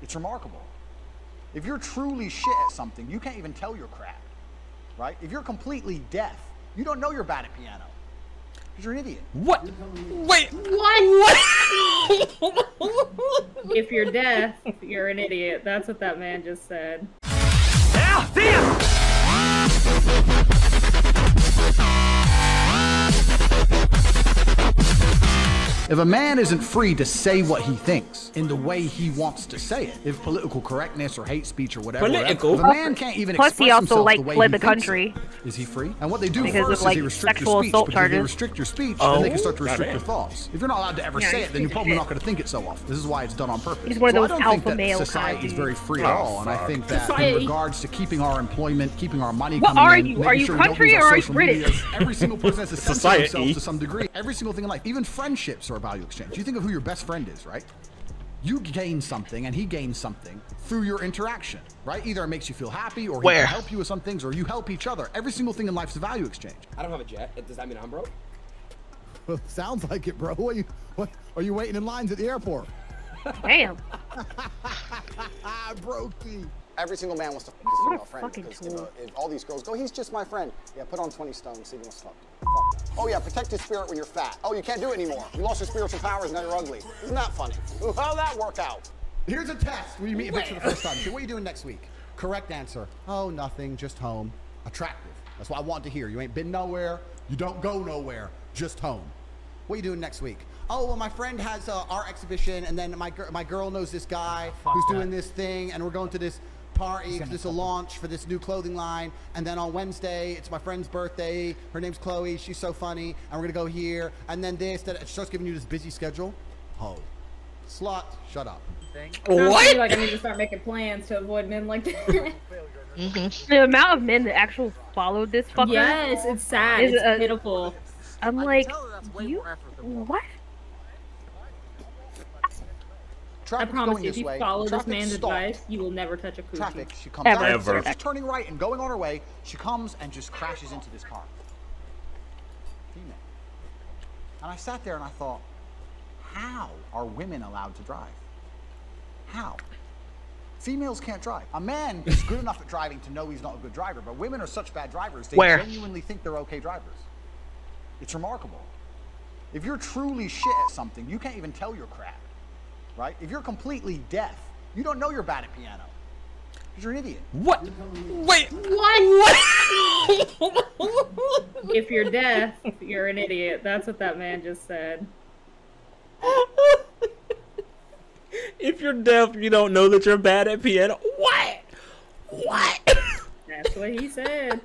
It's remarkable. If you're truly shit at something, you can't even tell you're crap, right? If you're completely deaf, you don't know you're bad at piano. Because you're an idiot. What? Wait. What? What? If you're deaf, you're an idiot. That's what that man just said. Ah, damn! If a man isn't free to say what he thinks in the way he wants to say it, if political correctness or hate speech or whatever, if a man can't even Plus, express he also himself like the way fled he the thinks country it, is he free? And what they do because first of, like, is they restrict sexual your speech. assault Because if they charges. restrict your speech, then they can start to restrict your thoughts. If you're not allowed to ever say it, then you're probably not going to think it so often. This is why it's done on purpose. He's one of So those I don't alpha think male that society kind is of very free dude. at all, and I think that in regards to keeping our employment, keeping our money What coming are in, you? making Are you sure we don't country lose or our are you social British? media, every single person has to censor Society. themselves to some degree. Every single thing in life, even friendships are a value exchange. You think of who your best friend is, right? You gain something and he gains something through your interaction, right? Either it makes you feel happy or he can help you with some things or you help each other. Every single thing in life is a value exchange. I don't have a jet. Does that mean I'm broke? Well, sounds like it, bro. What are you waiting in lines at the airport? Damn. Brokey. Every single man wants to f*** his What a female friend fucking because tool. if all these girls go, he's just my friend. Yeah, put on 20 stone, see if he wants to fuck. Oh yeah, protect his spirit when you're fat. Oh, you can't do it anymore. You lost your spiritual powers, now you're ugly. Isn't that funny? Ooh, how'd that work out? Here's a test when you meet a bitch for the first time. Say, what are you doing next week? Correct answer. Oh, nothing, just home. Attractive. That's what I want to hear. You ain't been nowhere. You don't go nowhere. Just home. What are you doing next week? Oh, well, my friend has an art exhibition, and then my girl knows this guy who's doing this thing, and we're going to this party because it's a launch for this new clothing line. And then on Wednesday, it's my friend's birthday. Her name's Chloe. She's so funny. And we're going to go here. And then this. That she starts giving you this busy schedule. Oh. Slut. Shut up. Sounds to me like I need to start making plans to avoid men like that. The amount of men that actually followed this fucker. Yes, it's sad. Is It's pitiful. I'm like, you what? I promise you, if you follow this man's advice, you will never touch a coochie. Traffic. She comes Ever. out. Ever. She's turning right and going on her way. She comes and just crashes into this car. Female. And I sat there and I thought, how are women allowed to drive? How? Females can't drive. A man is good enough at driving to know he's not a good driver, but women are such bad drivers, they genuinely think they're okay drivers. It's remarkable. If you're truly shit at something, you can't even tell you're crap, right? If you're completely deaf, you don't know you're bad at piano. Because you're an idiot. What? Wait. What? If you're deaf, you're an idiot. That's what that man just said. If you're deaf, you don't know that you're bad at piano. What? What? That's what he said.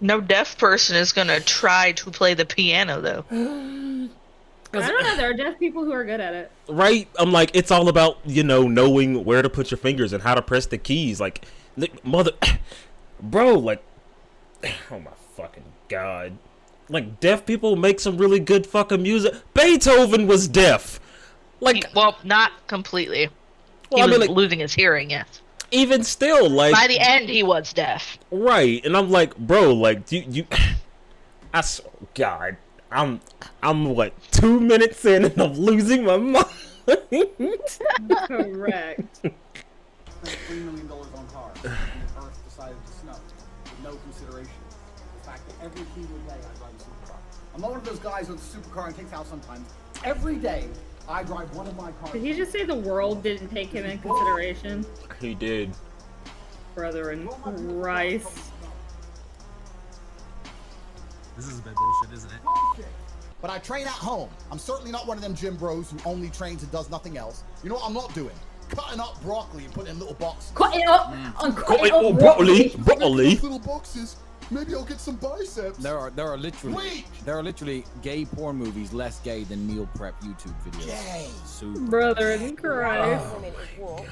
No deaf person is gonna try to play the piano, though. I don't know. There are deaf people who are good at it. Right? I'm like, it's all about, knowing where to put your fingers and how to press the keys. Like, bro, like, oh my fucking God. Like, deaf people make some really good fucking music. Beethoven was deaf. Like, Well, not completely. Well, I He mean, was like- losing his hearing, yes. even still, like, By the end, he was deaf. right? And I'm like, bro, like, God, I'm what, 2 minutes in and I'm losing my mind. Correct. Spent $3 million on cars, and the Earth decided to snow with no consideration. The fact that every single day I drive a supercar. I'm not one of those guys with a supercar and takes out sometimes. Every day I drive one of my cars. Did he just say the world didn't take him in consideration? He did. Brother in Christ. This is a bit bullshit, isn't it? But I train at home. I'm certainly not one of them gym bros who only trains and does nothing else. You know what I'm not doing? Cutting up broccoli and putting it in little boxes. Cut it up! Cut it up, broccoli. Little boxes. Maybe I'll get some biceps. There are literally gay porn movies less gay than meal prep YouTube videos. Gay. Super. Brother in Christ.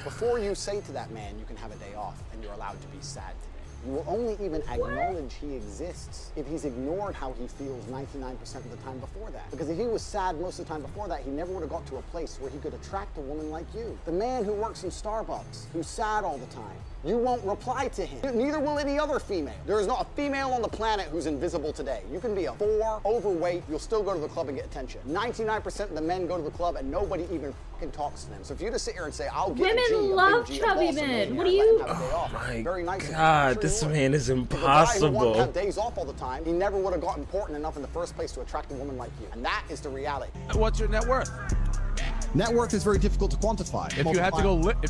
Before you say to that man, you can have a day off and you're allowed to be sad today. You will only even acknowledge he exists if he's ignored how he feels 99% of the time before that. Because if he was sad most of the time before that, he never would have got to a place where he could attract a woman like you. The man who works in Starbucks, who's sad all the time, You won't reply to him. Neither will any other female. There is not a female on the planet who's invisible today. You can be a 4, overweight, you'll still go to the club and get attention. 99% of the men go to the club and nobody even fucking talks to them. So if you just sit here and say, I'll get a G, Women a love big G, chubby a boss, a men. millionaire, What do and let you? him have a day off. My Very nice of him. God, Sure this he would. man is If a guy who impossible. wanted to have days off all the time, he never would have got important enough in the first place to attract a woman like you. And that is the reality. What's your net worth? Net worth is very difficult to quantify. If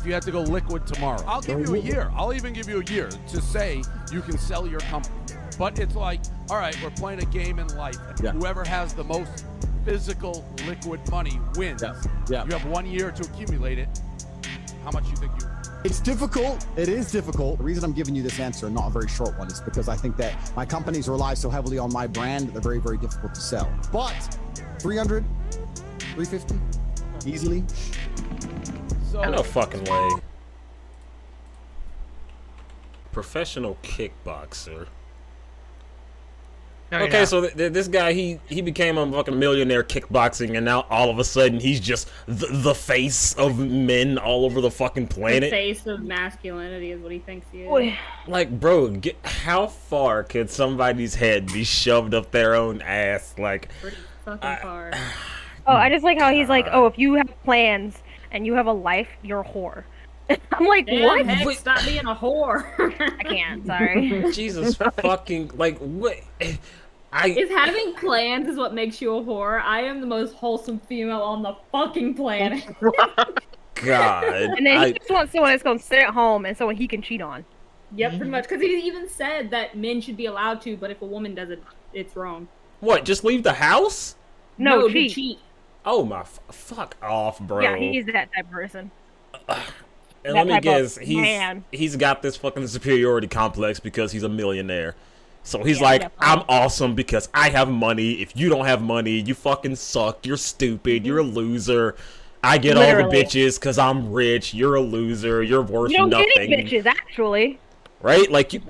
you had to go liquid tomorrow, I'll give you a year. I'll even give you a year to say you can sell your company. But it's like, all right, we're playing a game in life. Yeah. Whoever has the most physical liquid money wins. Yeah. You have 1 year to accumulate it. How much you think you? It's difficult. It is difficult. The reason I'm giving you this answer, not a very short one, is because I think that my companies rely so heavily on my brand that they're very, very difficult to sell. But 300, 350, easily. So, No fucking way. Professional kickboxer. No, you're Okay, not. so this guy, he became a fucking millionaire kickboxing, and now all of a sudden he's just the face of men all over the fucking The planet. face of masculinity is what he thinks he is. Boy. Like, bro, how far could somebody's head be shoved up their own ass? Like, Pretty fucking far. Oh, I just like how he's like, oh, if you have plans and you have a life, you're a whore. I'm like, Damn, what? heck, stop being a whore. I can't. Sorry. Jesus fucking, like, what? If having plans is what makes you a whore, I am the most wholesome female on the fucking planet. God. And then he just wants someone that's gonna sit at home and someone he can cheat on. Yep, pretty much. Because he even said that men should be allowed to, but if a woman does it, it's wrong. What, just leave the house? No, to cheat. cheat. Oh my, fuck off, bro. Yeah, he's that type of person. And that let me type of guess, man. he's got this fucking superiority complex because he's a millionaire. So he's Yeah, like, definitely. I'm awesome because I have money. If you don't have money, you fucking suck. You're stupid. You're a loser. I get all Literally. the bitches because I'm rich. You're a loser. You're worth You don't nothing. get any bitches, actually. Right? Like, you...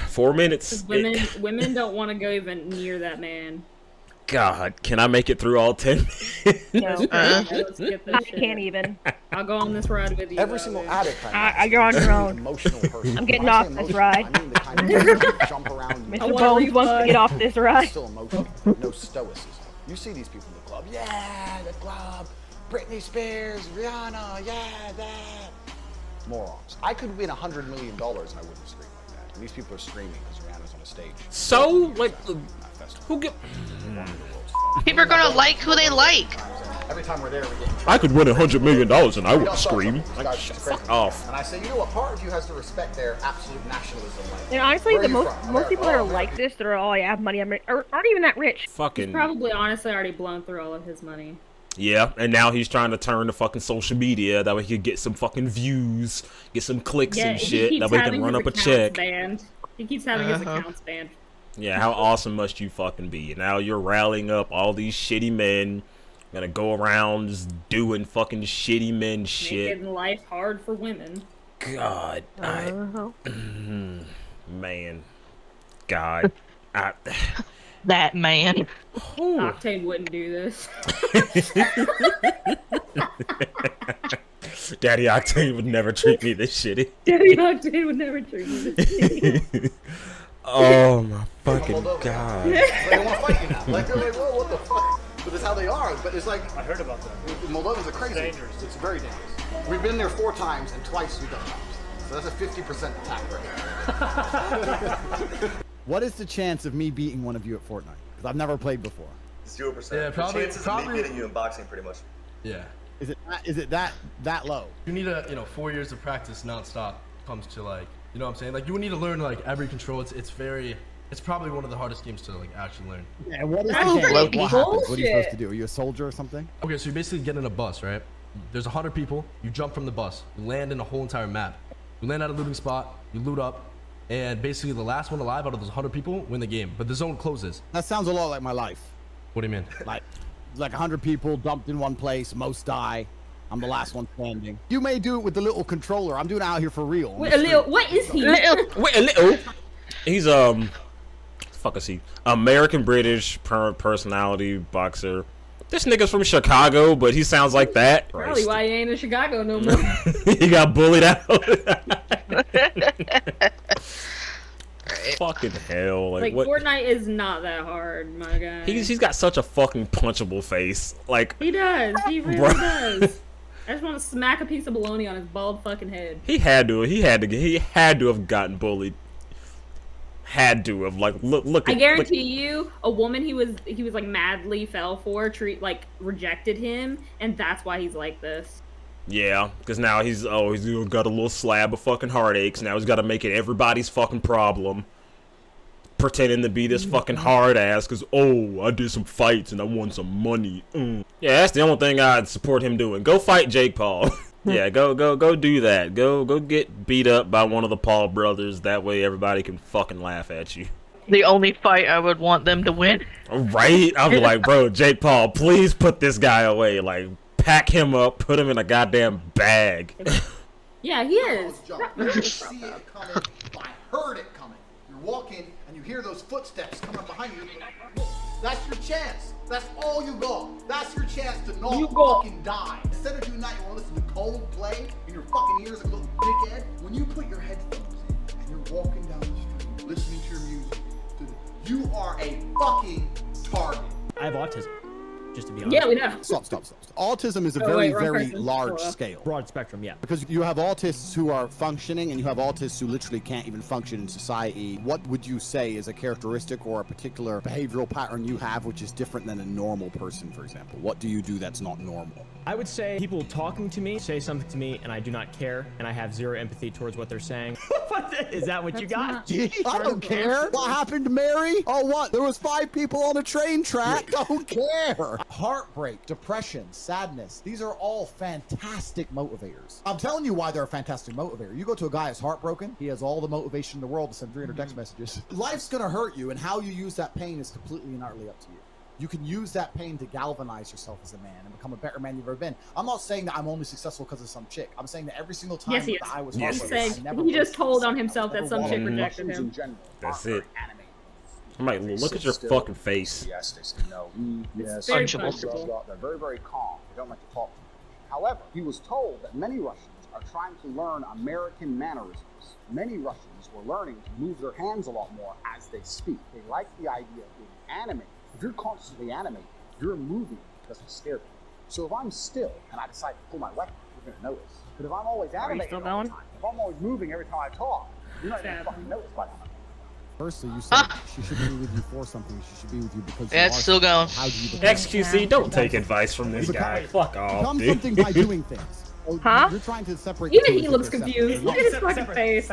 4 minutes. Women don't want to go even near that man. God, can I make it through all 10? No. Let's get I this shit. can't even. I'll go on this ride with you. Every though, single dude. addict I know You're on your own. emotional person. I'm getting When I off say this emotional, ride. I mean the kind of person who jump around I Mr. want Bones a wants to refund. get off this ride. still emotional, no stoicism. You see these people in the club, yeah, the club, Britney Spears, Rihanna, yeah, that. Morons. I could win $100 million and I wouldn't scream like that. And these people are screaming because Rihanna's on a stage. So, like, who get... People are gonna like who they like. Every time we're there, we get. I could win $100 million and I We would don't stop scream. something. These Like, guys shut are fuck crazy. off. And I say, you know what? Part of you has to respect their absolute nationalism. Like, And honestly, where the are you from? most people that are America. like this, they're all, yeah, I have money, aren't even that rich. Fucking... Probably, honestly, already blown through all of his money. Yeah, and now he's trying to turn to fucking social media that way he could get some fucking views, get some clicks and shit, that way he can run up a check. Banned. He keeps having his accounts banned. Yeah, how awesome must you fucking be? Now you're rallying up all these shitty men, gonna go around just doing fucking shitty men shit. Making life hard for women. God, Uh-huh. man, God, That man. Octane wouldn't do this. Daddy Octane would never treat me this shitty. Daddy Octane would never treat me this. Oh my fucking god. They don't want to fight you now. Like, they're like, whoa, what the fuck? But it's how they are. But it's like, I heard about that. Moldovans are crazy. It's dangerous. It's very dangerous. We've been there 4 times and twice we've done jobs. So that's a 50% attack rate. What is the chance of me beating one of you at Fortnite? Because I've never played before. 0%. Yeah, probably- The chances of me beating you in boxing, pretty much. Yeah. Is it that low? You need 4 years of practice nonstop comes to like, you know what I'm saying? Like you would need to learn like every control. It's probably one of the hardest games to like actually learn. Yeah, what is the That's game? pretty What happens? What are you bullshit. supposed to do? Are you a soldier or something? Okay, so you basically get in a bus, right? There's 100 people. You jump from the bus. You land in a whole entire map. You land at a looting spot. You loot up, and basically the last one alive out of those 100 people win the game. But the zone closes. That sounds a lot like my life. What do you mean? Like 100 people dumped in one place, most die. I'm the last one standing. You may do it with the little controller. I'm doing it out here for real. Wait, a little. What is he? Wait a little. He's fuck is he? American British personality boxer. This nigga's from Chicago, but he sounds like that. Probably why he ain't in Chicago no more. He got bullied out. Fucking hell. Like what? Fortnite is not that hard, my guy. He's got such a fucking punchable face. Like He does. He really Bruh. does. I just want to smack a piece of bologna on his bald fucking head. he had to have gotten bullied. Had to have look. I guarantee you, a woman he was like madly fell for, rejected him, and that's why he's like this. Yeah, because now he's got a little slab of fucking heartaches. Now he's got to make it everybody's fucking problem. Pretending to be this fucking hard ass because, I did some fights and I won some money. Yeah, that's the only thing I'd support him doing. Go fight Jake Paul. Yeah, go do that. Go get beat up by one of the Paul brothers. That way everybody can fucking laugh at you. The only fight I would want them to win. Right? I'd be like, bro, Jake Paul, please put this guy away. Like, pack him up, put him in a goddamn bag. Yeah, he is. You see it coming. I heard it coming. You're walking and you hear those footsteps coming up behind you. That's your chance. That's all you got. That's your chance to not fucking die. Instead of doing that, you want to listen to Coldplay and your fucking ears like a little dickhead. When you put your headphones in and you're walking down the street, listening to your music, you are a fucking target. I have autism. Just to be honest. Yeah, we know. Stop. Autism is a very large scale. Broad spectrum, yeah. Because you have autists who are functioning and you have autists who literally can't even function in society. What would you say is a characteristic or a particular behavioral pattern you have which is different than a normal person, for example? What do you do that's not normal? I would say people talking to me say something to me and I do not care and I have zero empathy towards what they're saying. Is that what you got? I don't care. What happened to Mary? Oh, what? There was 5 people on a train track. Don't care. Heartbreak, depression, sadness. These are all fantastic motivators. I'm telling you why they're a fantastic motivator. You go to a guy that's heartbroken. He has all the motivation in the world to send 300 text messages. Life's going to hurt you, and how you use that pain is completely and utterly up to you. You can use that pain to galvanize yourself as a man and become a better man you've ever been. I'm not saying that I'm only successful because of some chick. I'm saying that every single time Yes, he that is. I was He's heartbroken, saying I never he just wasted told a on second. himself that some chick rejected him. That's it. I'm like, look at your fucking face. No, yes, very punchable. They're very, very calm. They don't like to talk. However, he was told that many Russians are trying to learn American mannerisms. Many Russians were learning to move their hands a lot more as they speak. They like the idea of being animated. If you're constantly animated, you're moving because it's scary. So if I'm still and I decide to pull my weapon, you're going to notice. But if I'm always animated all the time, if I'm always moving every time I talk, you're not going to fucking notice by now. Firstly, you said she should be with you for something. She should be with you because Yeah, it's still going. How do you become XQC, don't take advice from this guy. Fuck off, become dude. something by doing things. Huh? You're trying to separate. Even the two he as looks if they're confused. separate. Look at his fucking face.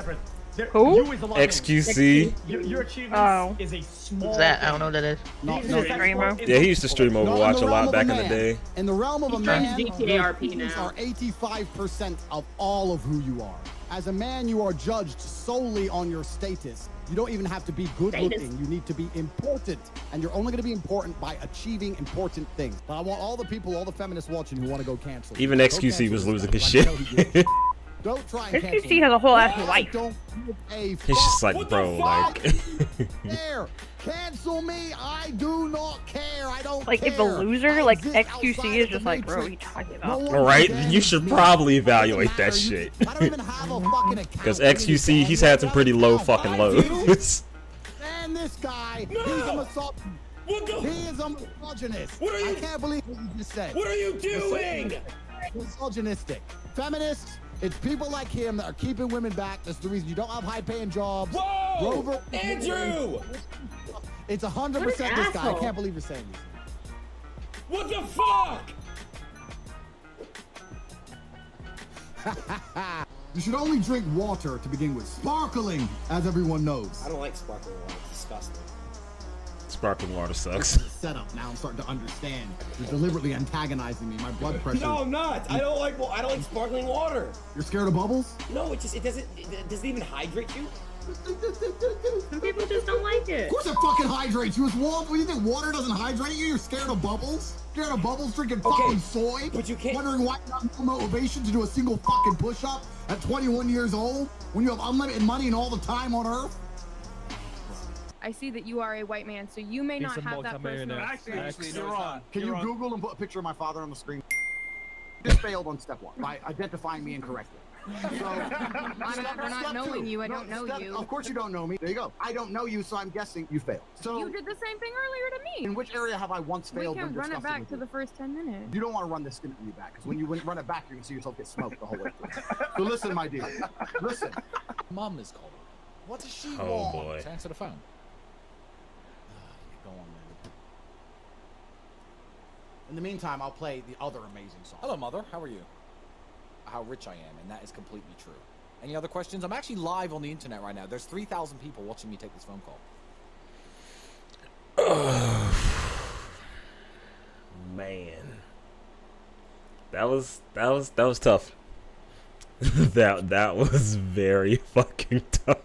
Who? XQC. Your achievement Oh. is a small. Who's that? I don't know what that is. Not- He's a streamer. Yeah, he used to stream Not in Overwatch the a realm lot of back in the man. day. In the realm of a He's trying man, GTA your RP feelings now. are 85% of all of who you are. As a man, you are judged solely on your status. You don't even have to be good looking. You need to be important. And you're only going to be important by achieving important things. But I want all the people, all the feminists watching who want to go cancel. Even Go XQC cancel was this losing guy. his Like, shit. I know he did. Don't try and cancel XQC has a whole ass life. Don't give a He's just like, bro, like. care. Cancel me. I do not care. I don't Like, care. if a loser I like exist XQC outside is of just the like, bro, you matrix. talking No about. one Alright, can you should me. probably It doesn't evaluate that matter. shit. I don't even have a fucking account. Because XQC, he's had some pretty low fucking lows. And this guy, he's a misogynist. He is a misogynist. What are you- I can't believe what you just said. What are you doing? Misogynistic. Feminists, it's people like him that are keeping women back. That's the reason you don't have high-paying jobs. Whoa! Rover, Andrew! It's 100% What this an guy. I asshole. can't believe you're saying this. What the fuck? You should only drink water to begin with. Sparkling, as everyone knows. I don't like sparkling water. It's disgusting. Sparkling water sucks. Setup. Now I'm starting to understand. You're deliberately antagonizing me. My blood pressure. No, I'm not. I don't like sparkling water. You're scared of bubbles? No, it doesn't even hydrate you. Some people just don't like it. Of course it fucking hydrates you. It's warm. What do you think? Water doesn't hydrate you? You're scared of bubbles? Scared of bubbles? Drinking fucking soy? But you can't. Wondering why you have no motivation to do a single fucking push-up at 21 years old when you have unlimited money and all the time on Earth? I see that you are a white man, so you may not have that personal experience. Actually, you're wrong. Can you Google and put a picture of my father on the screen? Just failed on step 1 by identifying me incorrectly. So, We're not knowing you. I don't know you. Of course you don't know me. There you go. I don't know you, so I'm guessing you failed. So You did the same thing earlier to me. in which area have I once We failed can when run it discussing back with to you? the first 10 minutes. You don't want to run this interview back, because when you run it back, you're gonna see yourself get smoked the whole way through. So listen, my dear. Listen. Mom is calling. What does she Oh, want? boy. Just answer the phone. Go on, man. In the meantime, I'll play the other amazing song. Hello, Mother. How are you? How rich I am, and that is completely true. Any other questions? I'm actually live on the internet right now. There's 3,000 people watching me take this phone call. Man, that was tough. that was very fucking tough.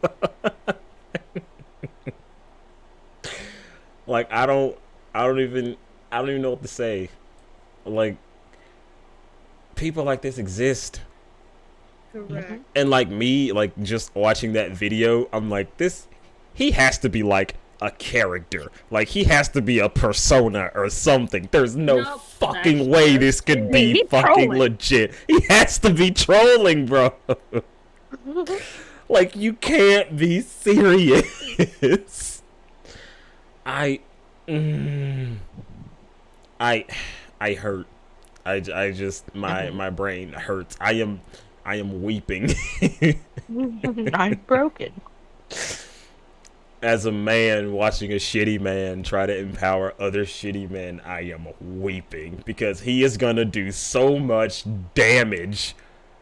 Like I don't even know what to say. Like people like this exist. Correct. And like me, like just watching that video, I'm like, he has to be like a character. Like he has to be a persona or something. There's no fucking way this could be He's fucking trolling. legit. He has to be trolling, bro. Like you can't be serious. I hurt. I just my brain hurts. I am weeping. I'm broken. As a man watching a shitty man try to empower other shitty men, I am weeping because he is gonna do so much damage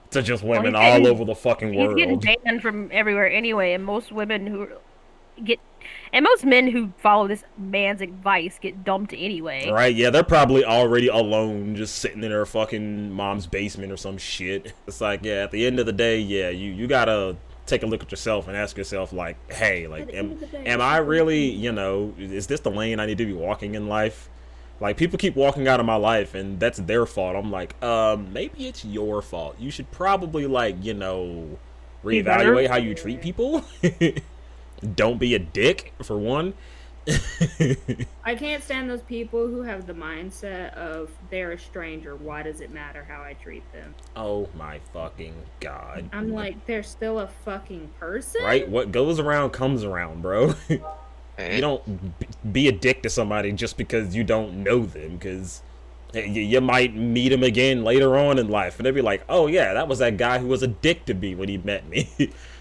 to just women all over the fucking He's getting world. banned from everywhere anyway, and most women most men who follow this man's advice get dumped anyway. Right, yeah, they're probably already alone, just sitting in their fucking mom's basement or some shit. It's like, yeah, at the end of the day, yeah, you gotta take a look at yourself and ask yourself, like, hey, like, am I really, is this the lane I need to be walking in life? Like, people keep walking out of my life, and that's their fault. I'm like, maybe it's your fault. You should probably, like, reevaluate how you treat people. Don't be a dick, for one. I can't stand those people who have the mindset of they're a stranger. Why does it matter how I treat them? Oh my fucking god. I'm like, they're still a fucking person? Right? What goes around comes around, bro. You don't be a dick to somebody just because you don't know them, because you might meet them again later on in life, and they'll be like, oh yeah, that was that guy who was a dick to me when he met me.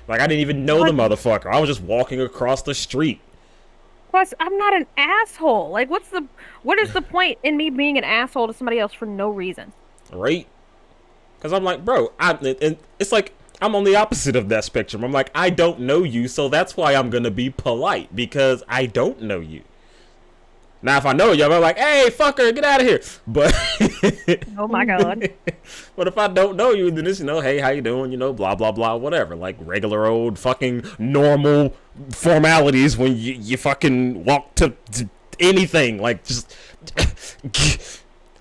Like, I didn't even know the motherfucker. I was just walking across the street. Plus, I'm not an asshole. Like, what is the point in me being an asshole to somebody else for no reason? Right? Because I'm like, bro, and it's like, I'm on the opposite of that spectrum. I'm like, I don't know you, so that's why I'm going to be polite, because I don't know you. Now, if I know you, I'm like, hey, fucker, get out of here. But oh my god. But if I don't know you, then it's, hey, how you doing? Blah, blah, blah, whatever. Like regular old fucking normal formalities when you fucking walk to anything. Like, just...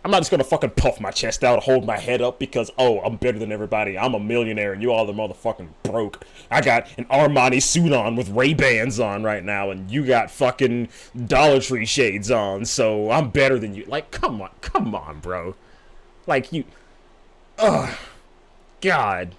I'm not just gonna fucking puff my chest out, hold my head up because, oh, I'm better than everybody. I'm a millionaire and you all are motherfucking broke. I got an Armani suit on with Ray-Bans on right now and you got fucking Dollar Tree shades on, so I'm better than you. Like, come on, bro. Like, you... Ugh. God.